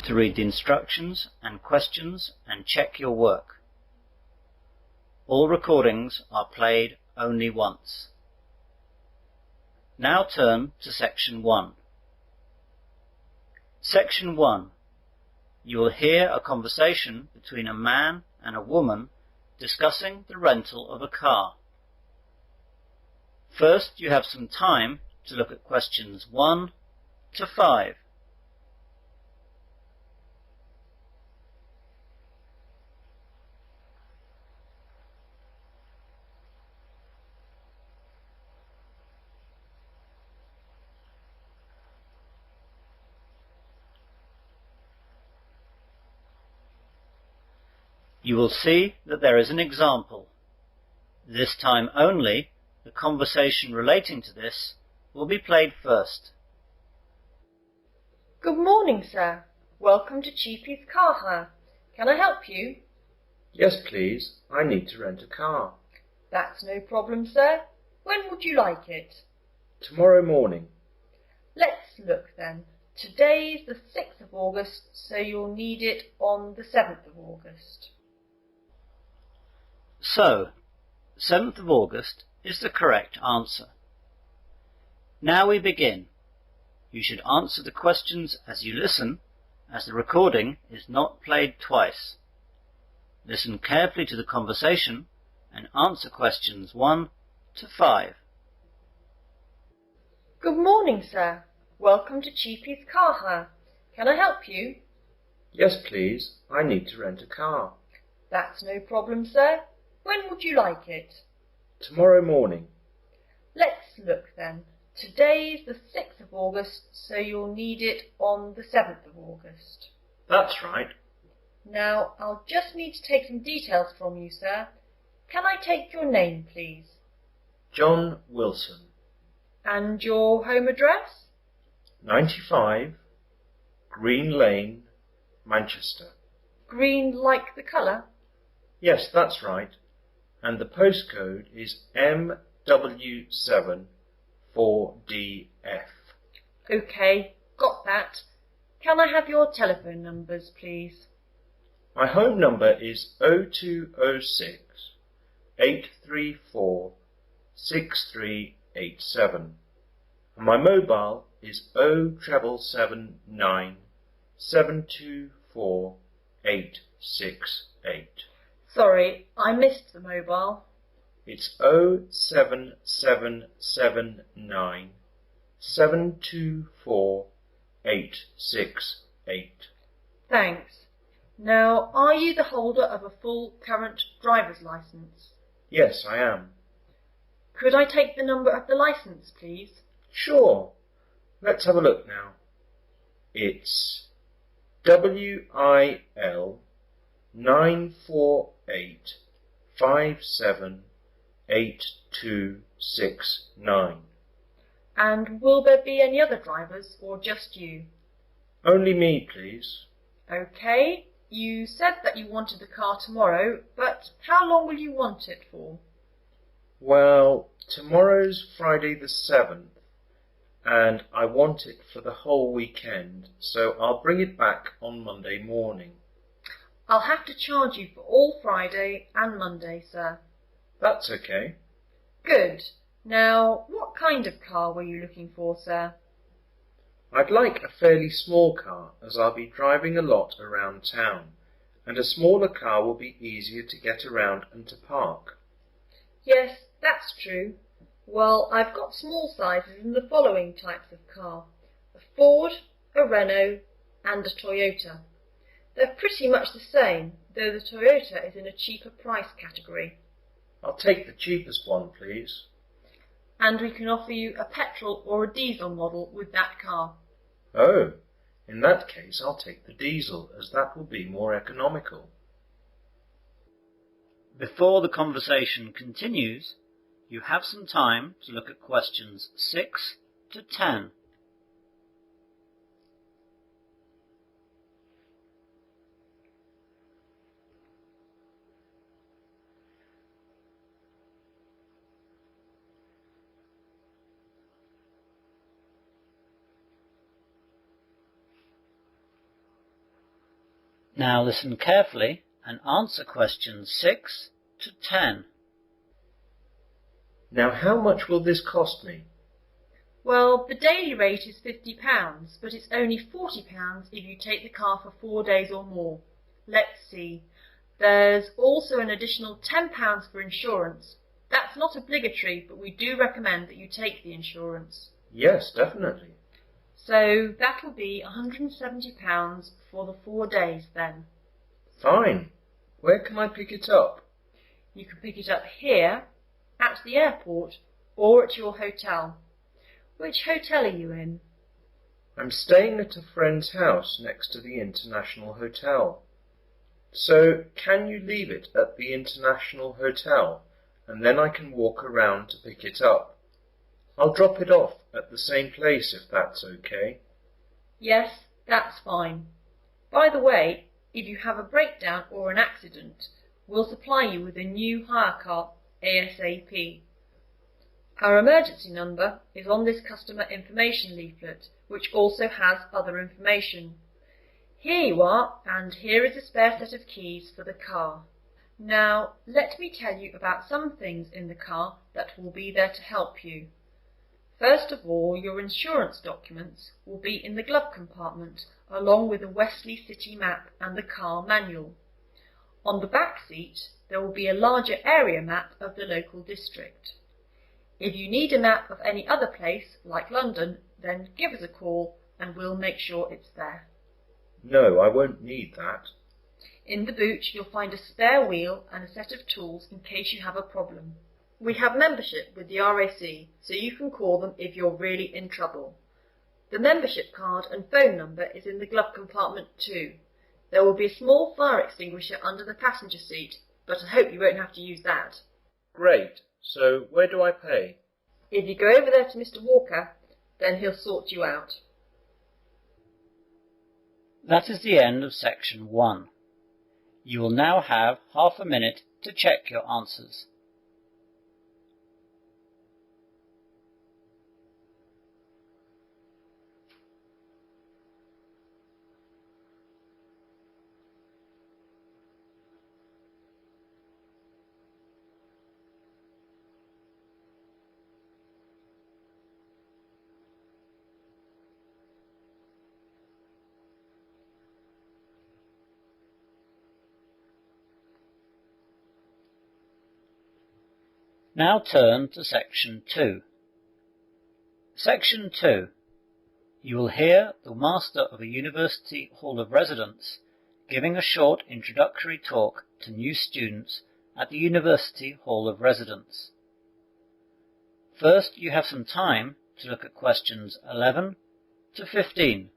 to read the instructions and questions and check your work. All recordings are played only once. Now turn to Section 1. Section 1. You will hear a conversation between a man and a woman discussing the rental of a car. First, you have some time to look at questions 1 to 5. You will see that there is an example. This time only, the conversation relating to this will be played first. Good morning, sir. Welcome to Cheapy's Car Hire. Can I help you? Yes, please. I need to rent a car. That's no problem, sir. When would you like it? Tomorrow morning. Let's look then. Today's the 6th of August, so you'll need it on the 7th of August. So, 7th of August is the correct answer. Now we begin. You should answer the questions as you listen, as the recording is not played twice. Listen carefully to the conversation and answer questions 1 to 5. Good morning, sir. Welcome to Cheapy's Car Hire. Can I help you? Yes, please. I need to rent a car. That's no problem, sir. When would you like it? Tomorrow morning. Let's look then. Today's the 6th of August, so you'll need it on the 7th of August. That's right. Now, I'll just need to take some details from you, sir. Can I take your name, please? John Wilson. And your home address? 95 Green Lane, Manchester. Green like the colour? Yes, that's right. And the postcode is MW7 4DF. OK, got that. Can I have your telephone numbers, please? My home number is 0206 834 6387. And my mobile is 07779 724 868. Sorry, I missed the mobile. It's 07779 724 868. Thanks. Now, are you the holder of a full current driver's licence? Yes, I am. Could I take the number of the licence, please? Sure. Let's have a look now. It's WIL 948578269. And will there be any other drivers or just you? Only me, please. OK. You said that you wanted the car tomorrow, but how long will you want it for? Well, tomorrow's Friday the 7th, and I want it for the whole weekend, so I'll bring it back on Monday morning. I'll have to charge you for all Friday and Monday, sir. That's okay. Good. Now, what kind of car were you looking for, sir? I'd like a fairly small car, as I'll be driving a lot around town, and a smaller car will be easier to get around and to park. Yes, that's true. Well, I've got small sizes in the following types of car: a Ford, a Renault, and a Toyota. They're pretty much the same, though the Toyota is in a cheaper price category. I'll take the cheapest one, please. And we can offer you a petrol or a diesel model with that car. Oh, in that case I'll take the diesel, as that will be more economical. Before the conversation continues, you have some time to look at questions 6 to 10. Now listen carefully and answer questions 6 to 10. Now how much will this cost me? Well, the daily rate is £50, but it's only £40 if you take the car for 4 days or more. Let's see. There's also an additional £10 for insurance. That's not obligatory, but we do recommend that you take the insurance. Yes, definitely. So that'll be £170 for the 4 days then. Fine. Where can I pick it up? You can pick it up here, at the airport, or at your hotel. Which hotel are you in? I'm staying at a friend's house next to the International Hotel. So can you leave it at the International Hotel, and then I can walk around to pick it up? I'll drop it off at the same place if that's okay. Yes, that's fine. By the way, if you have a breakdown or an accident, we'll supply you with a new hire car ASAP. Our emergency number is on this customer information leaflet, which also has other information. Here you are, and here is a spare set of keys for the car. Now, let me tell you about some things in the car that will be there to help you. First of all, your insurance documents will be in the glove compartment, along with a Wesley City map and the car manual. On the back seat, there will be a larger area map of the local district. If you need a map of any other place, like London, then give us a call and we'll make sure it's there. No, I won't need that. In the boot, you'll find a spare wheel and a set of tools in case you have a problem. We have membership with the RAC, so you can call them if you're really in trouble. The membership card and phone number is in the glove compartment too. There will be a small fire extinguisher under the passenger seat, but I hope you won't have to use that. Great. So where do I pay? If you go over there to Mr. Walker, then he'll sort you out. That is the end of section 1. You will now have half a minute to check your answers. Now turn to section 2. Section 2. You will hear the Master of a University Hall of Residence giving a short introductory talk to new students at the University Hall of Residence. First, you have some time to look at questions 11 to 15.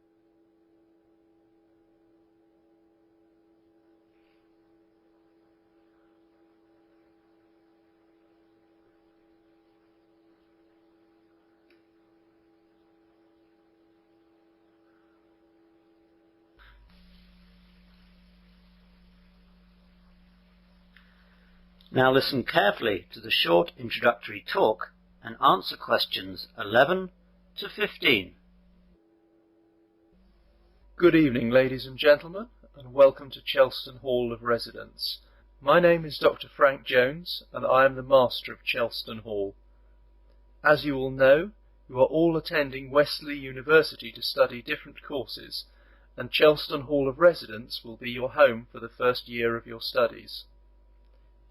Now listen carefully to the short introductory talk and answer questions 11 to 15. Good evening, ladies and gentlemen, and welcome to Chelston Hall of Residence. My name is Dr. Frank Jones, and I am the Master of Chelston Hall. As you all know, you are all attending Wesley University to study different courses, and Chelston Hall of Residence will be your home for the first year of your studies.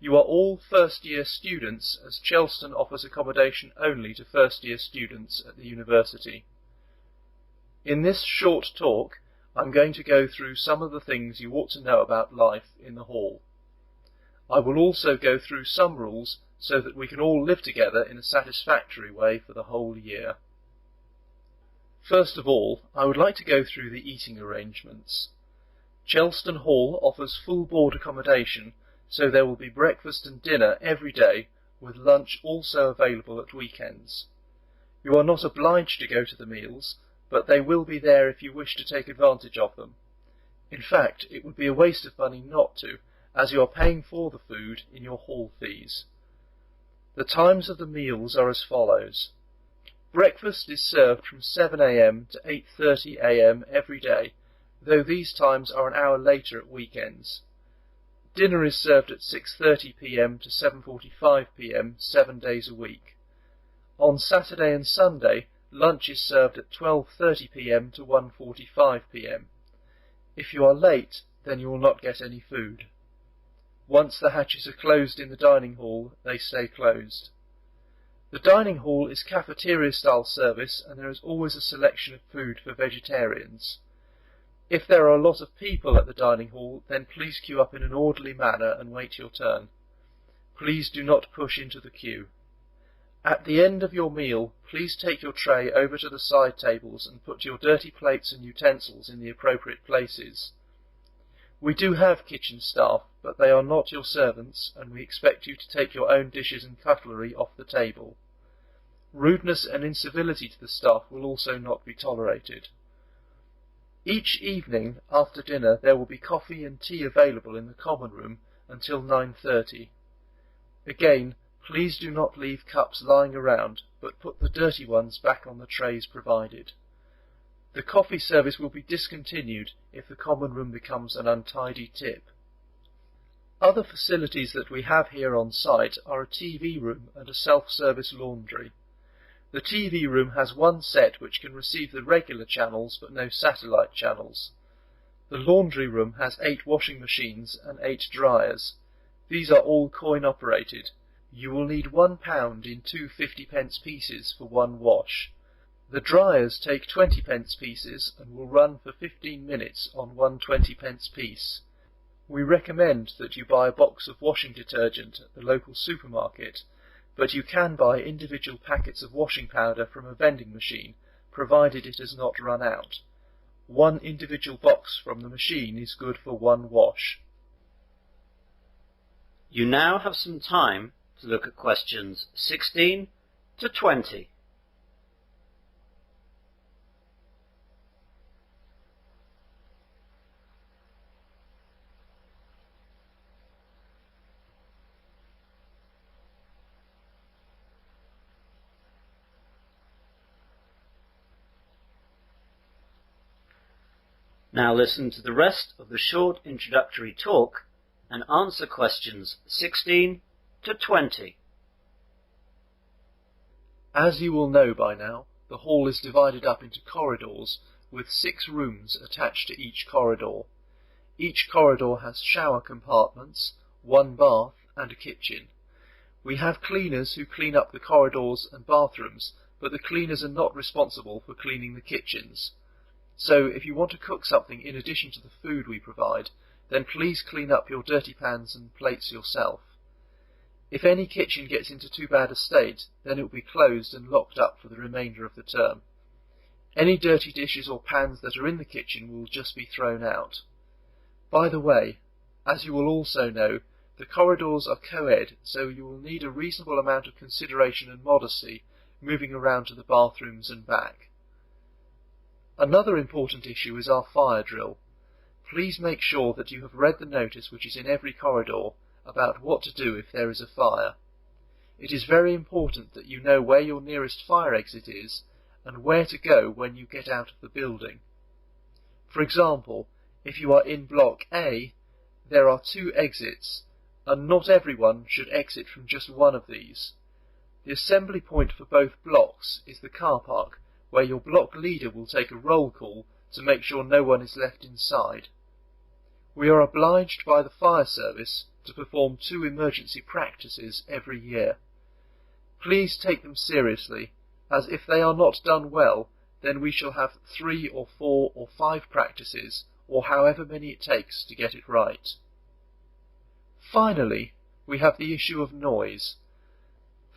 You are all first-year students, as Chelston offers accommodation only to first-year students at the university. In this short talk, I'm going to go through some of the things you ought to know about life in the hall. I will also go through some rules so that we can all live together in a satisfactory way for the whole year. First of all, I would like to go through the eating arrangements. Chelston Hall offers full board accommodation, so there will be breakfast and dinner every day, with lunch also available at weekends. You are not obliged to go to the meals, but they will be there if you wish to take advantage of them. In fact, it would be a waste of money not to, as you are paying for the food in your hall fees. The times of the meals are as follows. Breakfast is served from 7 a.m. to 8:30 a.m. every day, though these times are an hour later at weekends. Dinner is served at 6:30 p.m. to 7:45 p.m. 7 days a week. On Saturday and Sunday, lunch is served at 12:30 p.m. to 1:45 p.m. If you are late, then you will not get any food. Once the hatches are closed in the dining hall, they stay closed. The dining hall is cafeteria-style service, and there is always a selection of food for vegetarians. If there are a lot of people at the dining hall, then please queue up in an orderly manner and wait your turn. Please do not push into the queue. At the end of your meal, please take your tray over to the side tables and put your dirty plates and utensils in the appropriate places. We do have kitchen staff, but they are not your servants, and we expect you to take your own dishes and cutlery off the table. Rudeness and incivility to the staff will also not be tolerated. Each evening after dinner there will be coffee and tea available in the common room until 9:30. Again, please do not leave cups lying around, but put the dirty ones back on the trays provided. The coffee service will be discontinued if the common room becomes an untidy tip. Other facilities that we have here on site are a TV room and a self-service laundry. The TV room has one set which can receive the regular channels but no satellite channels. The laundry room has 8 washing machines and 8 dryers. These are all coin operated. You will need £1 in 2 50p pieces for one wash. The dryers take 20p pieces and will run for 15 minutes on one 20p piece. We recommend that you buy a box of washing detergent at the local supermarket, but you can buy individual packets of washing powder from a vending machine, provided it has not run out. One individual box from the machine is good for one wash. You now have some time to look at questions 16 to 20. Now listen to the rest of the short introductory talk and answer questions 16 to 20. As you will know by now, the hall is divided up into corridors with 6 rooms attached to each corridor. Each corridor has shower compartments, 1 bath and a kitchen. We have cleaners who clean up the corridors and bathrooms, but the cleaners are not responsible for cleaning the kitchens. So if you want to cook something in addition to the food we provide, then please clean up your dirty pans and plates yourself. If any kitchen gets into too bad a state, then it will be closed and locked up for the remainder of the term. Any dirty dishes or pans that are in the kitchen will just be thrown out. By the way, as you will also know, the corridors are co-ed, so you will need a reasonable amount of consideration and modesty moving around to the bathrooms and back. Another important issue is our fire drill. Please make sure that you have read the notice which is in every corridor about what to do if there is a fire. It is very important that you know where your nearest fire exit is and where to go when you get out of the building. For example, if you are in Block A, there are 2 exits, and not everyone should exit from just one of these. The assembly point for both blocks is the car park, where your block leader will take a roll call to make sure no one is left inside. We are obliged by the fire service to perform 2 emergency practices every year. Please take them seriously, as if they are not done well, then we shall have 3 or 4 or 5 practices, or however many it takes to get it right. Finally, we have the issue of noise.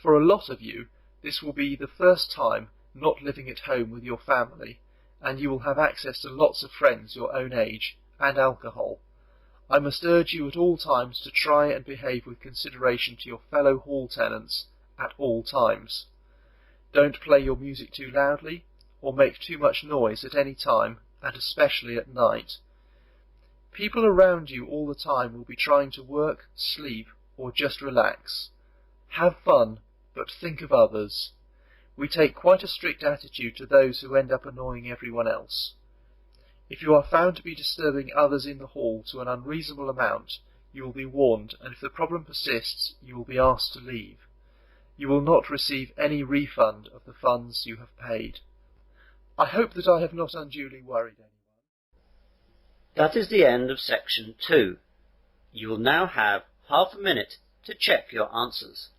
For a lot of you, this will be the first time not living at home with your family, and you will have access to lots of friends your own age and alcohol. I must urge you at all times to try and behave with consideration to your fellow hall tenants at all times. Don't play your music too loudly or make too much noise at any time, and especially at night. People around you all the time will be trying to work, sleep, or just relax. Have fun, but think of others. We take quite a strict attitude to those who end up annoying everyone else. If you are found to be disturbing others in the hall to an unreasonable amount, you will be warned, and if the problem persists, you will be asked to leave. You will not receive any refund of the funds you have paid. I hope that I have not unduly worried anyone. That is the end of section 2. You will now have half a minute to check your answers.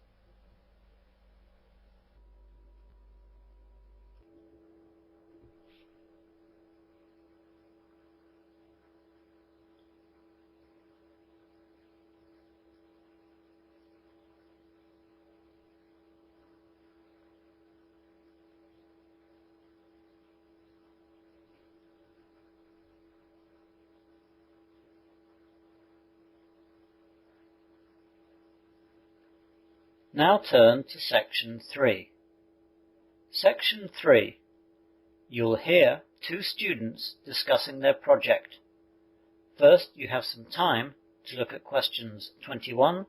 Now turn to section 3. Section 3. You'll hear two students discussing their project. First, you have some time to look at questions 21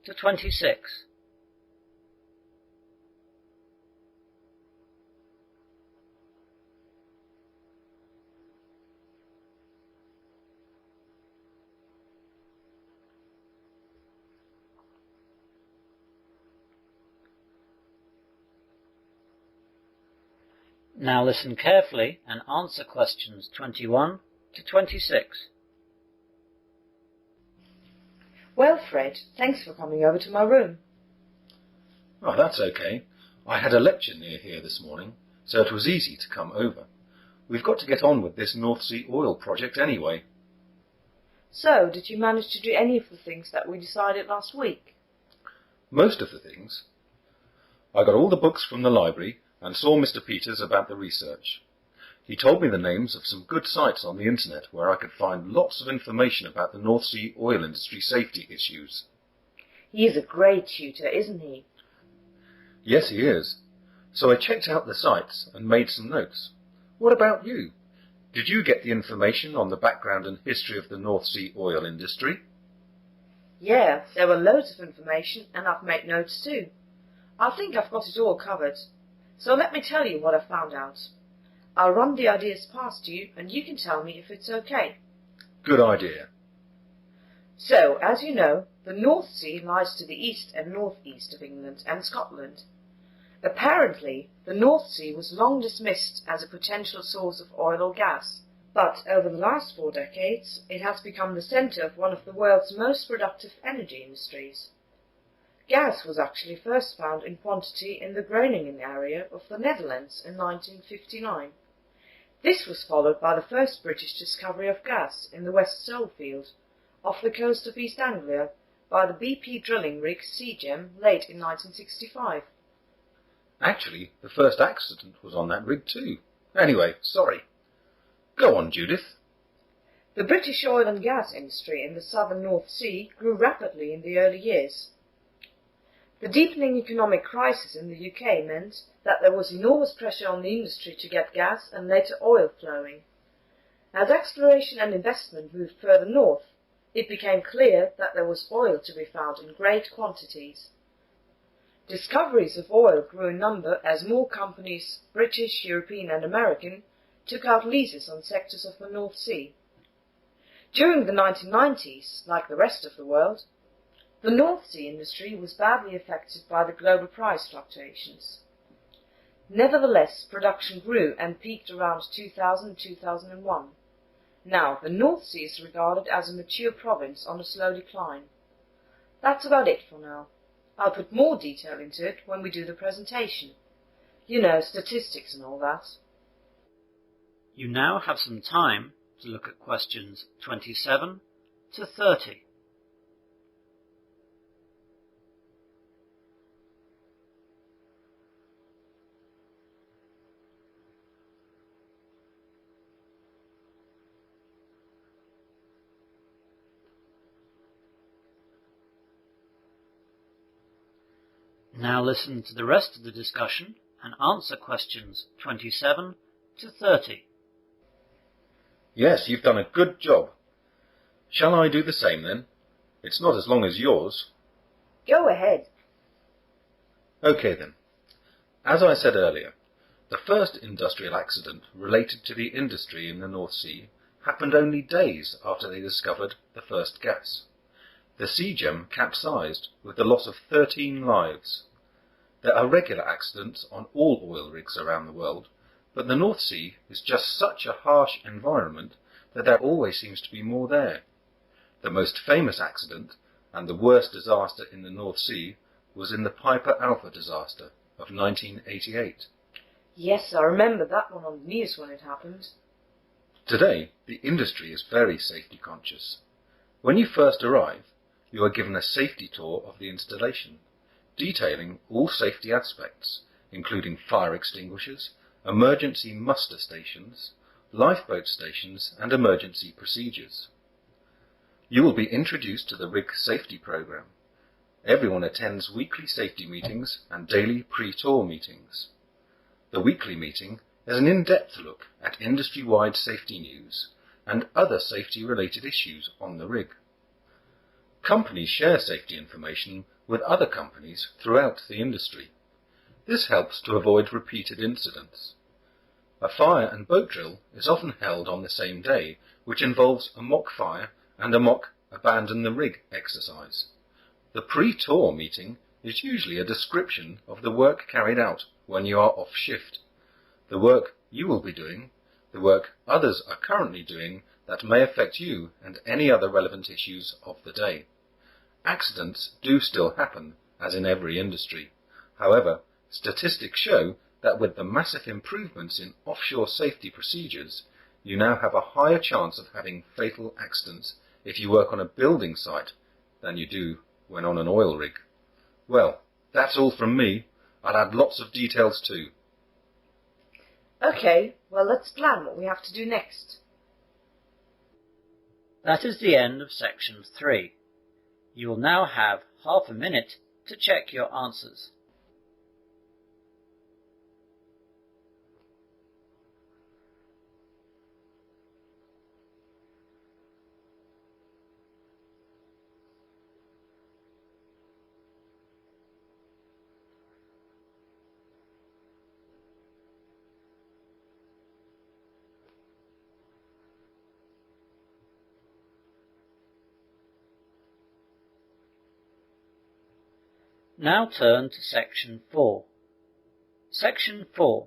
to 26. Now listen carefully and answer questions 21 to 26. Well, Fred, thanks for coming over to my room. Oh, that's okay. I had a lecture near here this morning, so it was easy to come over. We've got to get on with this North Sea oil project anyway. So, did you manage to do any of the things that we decided last week? Most of the things. I got all the books from the library and saw Mr. Peters about the research. He told me the names of some good sites on the internet where I could find lots of information about the North Sea oil industry safety issues. He is a great tutor, isn't he? Yes, he is. So I checked out the sites and made some notes. What about you? Did you get the information on the background and history of the North Sea oil industry? Yeah, there were loads of information, and I've made notes too. I think I've got it all covered. So let me tell you what I found out. I'll run the ideas past you, and you can tell me if it's okay. Good idea. So, as you know, the North Sea lies to the east and northeast of England and Scotland. Apparently, the North Sea was long dismissed as a potential source of oil or gas, but over the last 4 decades, it has become the centre of one of the world's most productive energy industries. Gas was actually first found in quantity in the Groningen area of the Netherlands in 1959. This was followed by the first British discovery of gas in the West Sole field, off the coast of East Anglia, by the BP drilling rig Seagem late in 1965. Actually, the first accident was on that rig too. Anyway, sorry. Go on, Judith. The British oil and gas industry in the southern North Sea grew rapidly in the early years. The deepening economic crisis in the UK meant that there was enormous pressure on the industry to get gas and later oil flowing. As exploration and investment moved further north, it became clear that there was oil to be found in great quantities. Discoveries of oil grew in number as more companies, British, European and American, took out leases on sectors of the North Sea. During the 1990s, like the rest of the world, the North Sea industry was badly affected by the global price fluctuations. Nevertheless, production grew and peaked around 2000-2001. Now, the North Sea is regarded as a mature province on a slow decline. That's about it for now. I'll put more detail into it when we do the presentation. You know, statistics and all that. You now have some time to look at questions 27 to 30. Now listen to the rest of the discussion and answer questions 27 to 30. Yes, you've done a good job. Shall I do the same then? It's not as long as yours. Go ahead. Okay then. As I said earlier, the first industrial accident related to the industry in the North Sea happened only days after they discovered the first gas. The Sea Gem capsized with the loss of 13 lives. There are regular accidents on all oil rigs around the world, but the North Sea is just such a harsh environment that there always seems to be more there. The most famous accident, and the worst disaster in the North Sea, was in the Piper Alpha disaster of 1988. Yes, I remember that one on the news when it happened. Today, the industry is very safety conscious. When you first arrive, you are given a safety tour of the installation, detailing all safety aspects, including fire extinguishers, emergency muster stations, lifeboat stations, and emergency procedures. You will be introduced to the rig safety program. Everyone attends weekly safety meetings and daily pre-tour meetings. The weekly meeting is an in-depth look at industry-wide safety news and other safety-related issues on the rig. Companies share safety information with other companies throughout the industry. This helps to avoid repeated incidents. A fire and boat drill is often held on the same day, which involves a mock fire and a mock abandon the rig exercise. The pre-tour meeting is usually a description of the work carried out when you are off shift, the work you will be doing, the work others are currently doing that may affect you, and any other relevant issues of the day. Accidents do still happen, as in every industry. However, statistics show that with the massive improvements in offshore safety procedures, you now have a higher chance of having fatal accidents if you work on a building site than you do when on an oil rig. Well, that's all from me. I'll add lots of details too. Okay, well let's plan what we have to do next. That is the end of section 3. You will now have half a minute to check your answers. Now turn to section 4. Section 4.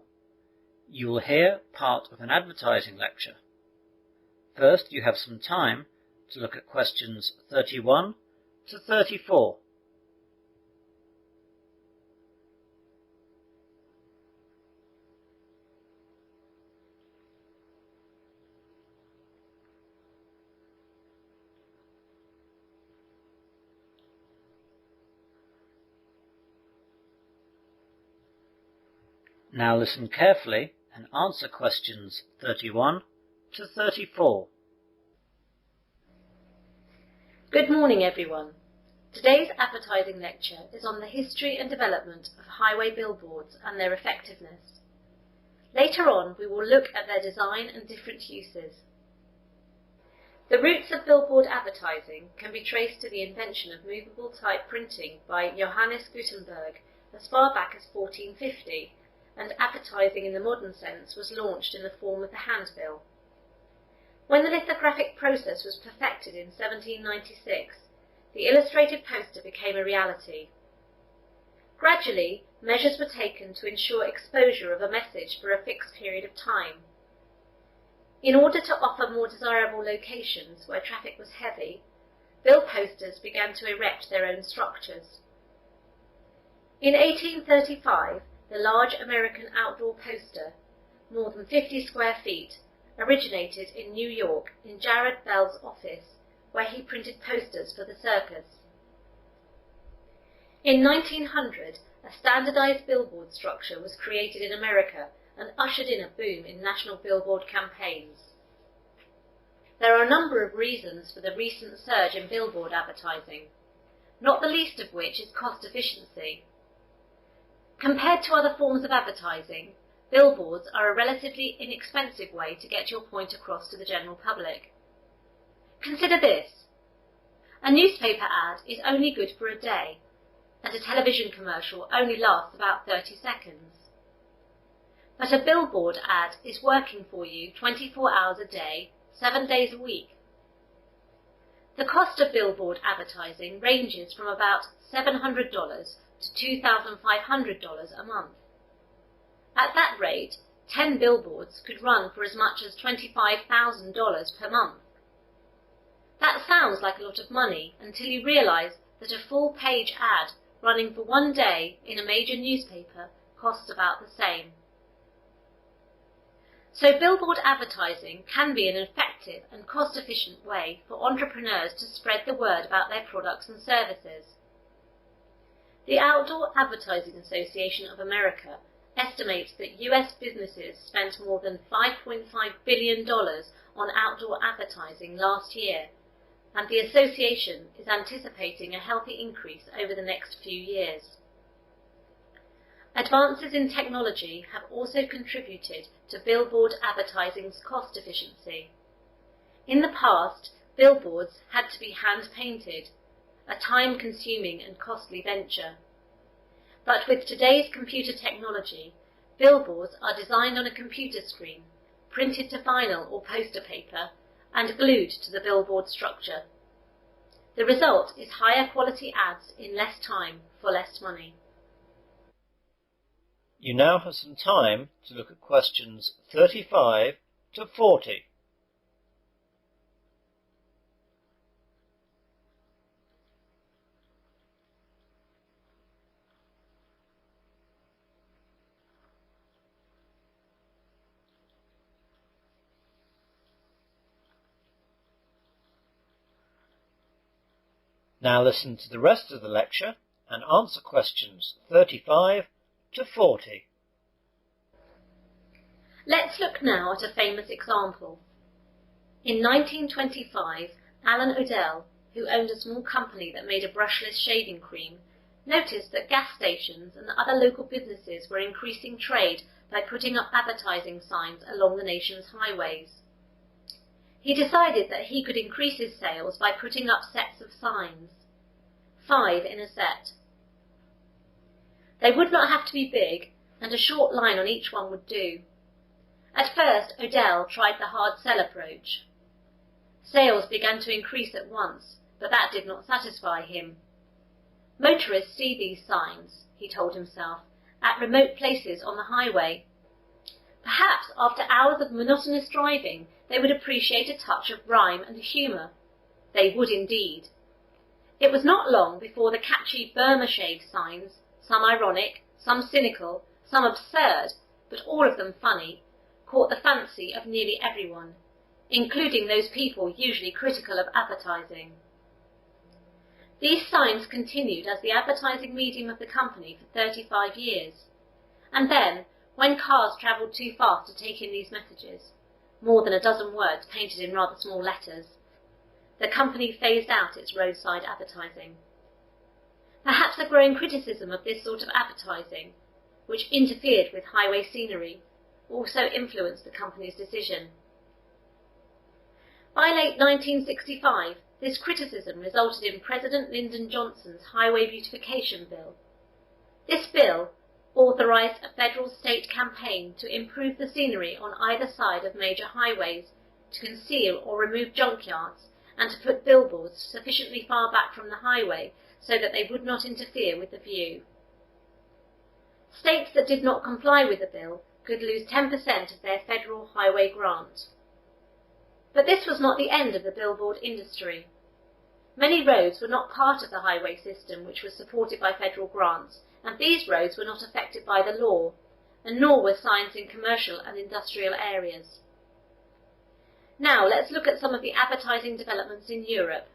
You will hear part of an advertising lecture. First, you have some time to look at questions 31 to 34. Now listen carefully and answer questions 31 to 34. Good morning, everyone. Today's advertising lecture is on the history and development of highway billboards and their effectiveness. Later on, we will look at their design and different uses. The roots of billboard advertising can be traced to the invention of movable type printing by Johannes Gutenberg as far back as 1450, and advertising in the modern sense was launched in the form of the handbill. When the lithographic process was perfected in 1796, the illustrated poster became a reality. Gradually, measures were taken to ensure exposure of a message for a fixed period of time. In order to offer more desirable locations where traffic was heavy, bill posters began to erect their own structures. In 1835, the large American outdoor poster, more than 50 square feet, originated in New York in Jared Bell's office, where he printed posters for the circus. In 1900, a standardized billboard structure was created in America and ushered in a boom in national billboard campaigns. There are a number of reasons for the recent surge in billboard advertising, not the least of which is cost efficiency. Compared to other forms of advertising, billboards are a relatively inexpensive way to get your point across to the general public. Consider this. A newspaper ad is only good for a day, and a television commercial only lasts about 30 seconds. But a billboard ad is working for you 24 hours a day, 7 days a week. The cost of billboard advertising ranges from about $700 to $2,500 a month. At that rate, 10 billboards could run for as much as $25,000 per month. That sounds like a lot of money until you realise that a full-page ad running for 1 day in a major newspaper costs about the same. So billboard advertising can be an effective and cost-efficient way for entrepreneurs to spread the word about their products and services. The Outdoor Advertising Association of America estimates that US businesses spent more than $5.5 billion on outdoor advertising last year, and the association is anticipating a healthy increase over the next few years. Advances in technology have also contributed to billboard advertising's cost efficiency. In the past, billboards had to be hand-painted, a time-consuming and costly venture. But with today's computer technology, billboards are designed on a computer screen, printed to vinyl or poster paper, and glued to the billboard structure. The result is higher quality ads in less time for less money. You now have some time to look at questions 35 to 40. Now listen to the rest of the lecture and answer questions 35 to 40. Let's look now at a famous example. In 1925, Alan Odell, who owned a small company that made a brushless shaving cream, noticed that gas stations and other local businesses were increasing trade by putting up advertising signs along the nation's highways. He decided that he could increase his sales by putting up sets of signs, 5 in a set. They would not have to be big, and a short line on each one would do. At first, Odell tried the hard sell approach. Sales began to increase at once, but that did not satisfy him. Motorists see these signs, he told himself, at remote places on the highway. Perhaps after hours of monotonous driving, they would appreciate a touch of rhyme and humour. They would indeed. It was not long before the catchy Burma shave signs, some ironic, some cynical, some absurd, but all of them funny, caught the fancy of nearly everyone, including those people usually critical of advertising. These signs continued as the advertising medium of the company for 35 years, and then, when cars travelled too fast to take in these messages, more than a dozen words painted in rather small letters, the company phased out its roadside advertising. Perhaps a growing criticism of this sort of advertising, which interfered with highway scenery, also influenced the company's decision. By late 1965, this criticism resulted in President Lyndon Johnson's Highway Beautification Bill. This bill authorized a federal-state campaign to improve the scenery on either side of major highways, to conceal or remove junkyards, and to put billboards sufficiently far back from the highway so that they would not interfere with the view. States that did not comply with the bill could lose 10% of their federal highway grant. But this was not the end of the billboard industry. Many roads were not part of the highway system which was supported by federal grants, and these roads were not affected by the law, and nor were signs in commercial and industrial areas. Now let's look at some of the advertising developments in Europe.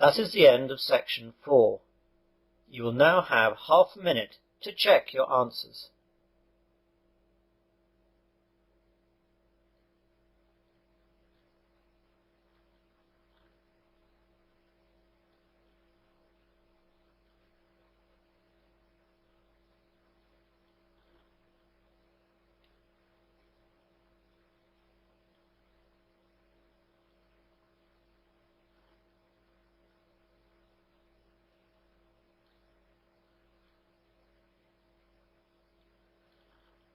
That is the end of section 4. You will now have half a minute to check your answers.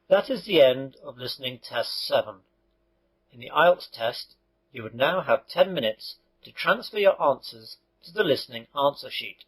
That is the end of listening test 7. In the IELTS test, you would now have 10 minutes to transfer your answers to the listening answer sheet.